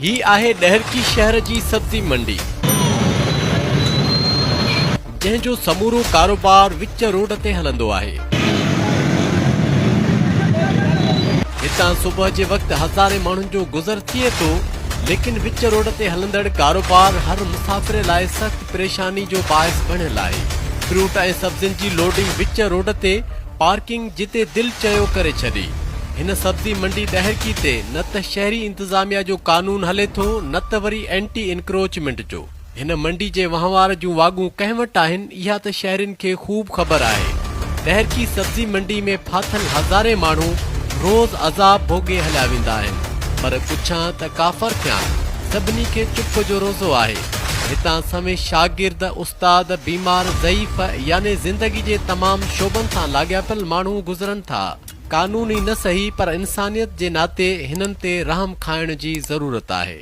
ही आहे ॾहरकी शहर जी सब्जी मंडी, जंहिंजो समूरो कारोबार विच रोड ते हलंदो आहे। हितां सुबुह जे वक़्तु हज़ारे माण्हुनि जो गुज़र थिए थो, लेकिन विच रोड ते हलंदड़ कारोबार हर मुसाफ़िर लाइ सख़्त परेशानी जो बाइस बणियल आहे। फ्रूट ऐं सब्जियुनि जी लोडिंग विच रोड ते पार्किंग जिते दिलि चयो करे छॾी। हिन सब्जी मंडी ॾहरकी ते न त शहरी इंतज़ामिया जो कानून हले थो, न त वरी एंटी इंक्रोचमेंट जो। हिन मंडी जे वहिंवार जूं वागूं कंहिं वटि आहिनि, इहा त शहरियुनि खे ख़ूब ख़बर आहे। ॾहरकी सब्जी मंडी में फाथल हज़ारे माण्हू रोज़ अज़ाब भोगे हलिया वेंदा आहिनि, पर पुछां त का फ़र्क़ु आहे? सभिनी खे चुप जो रोज़ो आहे। हितां समें शागिर्द, उस्ताद, बीमार, ज़ईफ़ यानी ज़िंदगी जे तमामु शोबनि सां लाॻापियल माण्हू गुज़रनि था। कानूनी न सही, पर इंसानियत जे नाते हिननि ते रहम खाइण जी ज़रूरत आहे।